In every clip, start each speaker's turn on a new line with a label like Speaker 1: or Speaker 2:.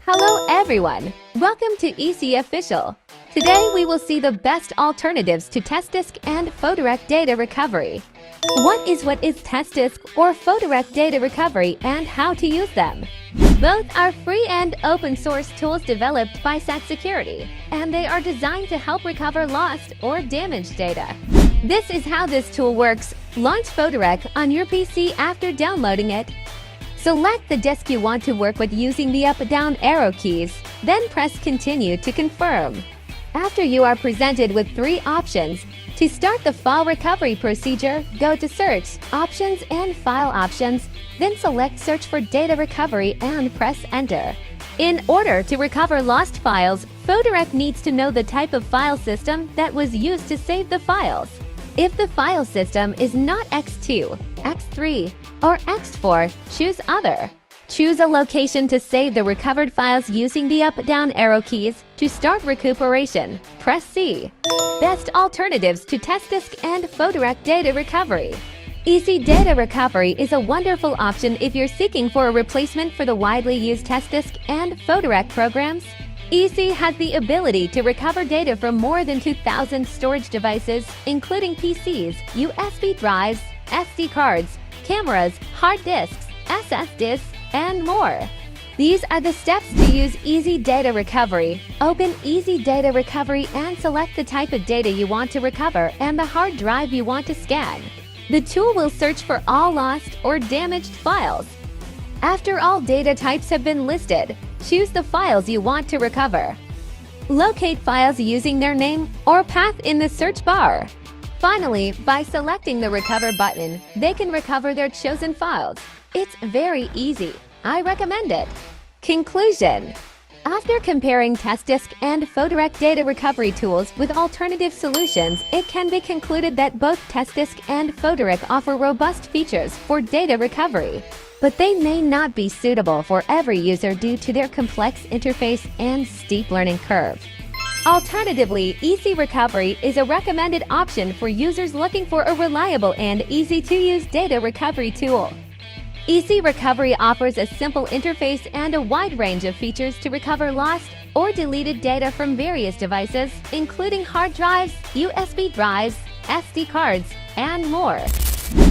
Speaker 1: Hello everyone! Welcome to Eassiy Official. Today we will see the best alternatives to Testdisk and Photorec data recovery. What is Testdisk or Photorec data recovery and how to use them? Both are free and open source tools developed by Security, and they are designed to help recover lost or damaged data. This is how this tool works. Launch Photorec on your PC after downloading it. Select the disk you want to work with using the up-down arrow keys, then press Continue to confirm. After you are presented with three options, to start the file recovery procedure, go to Search, Options and File Options, then select Search for Data Recovery and press Enter. In order to recover lost files, Photorec needs to know the type of file system that was used to save the files. If the file system is not X2, X3, or X4, choose Other. Choose a location to save the recovered files using the up-down arrow keys. To start recuperation, press C. Best alternatives to Testdisk and Photorec data recovery. Eassiy Data Recovery is a wonderful option if you're seeking for a replacement for the widely used Testdisk and Photorec programs. Eassiy has the ability to recover data from more than 2,000 storage devices, including PCs, USB drives, SD cards, cameras, hard disks, SSDs, and more. These are the steps to use Eassiy Data Recovery. Open Eassiy Data Recovery and select the type of data you want to recover and the hard drive you want to scan. The tool will search for all lost or damaged files. After all data types have been listed, choose the files you want to recover. Locate files using their name or path in the search bar. Finally, by selecting the Recover button, they can recover their chosen files. It's very easy. I recommend it. Conclusion. After comparing Testdisk and Photorec data recovery tools with alternative solutions, it can be concluded that both Testdisk and Photorec offer robust features for data recovery. But they may not be suitable for every user due to their complex interface and steep learning curve. Alternatively, Eassiy Recovery is a recommended option for users looking for a reliable and easy-to-use data recovery tool. Eassiy Recovery offers a simple interface and a wide range of features to recover lost or deleted data from various devices, including hard drives, USB drives, SD cards, and more.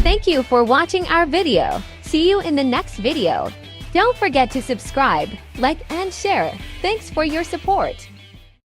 Speaker 1: Thank you for watching our video. See you in the next video. Don't forget to subscribe, like, and share. Thanks for your support.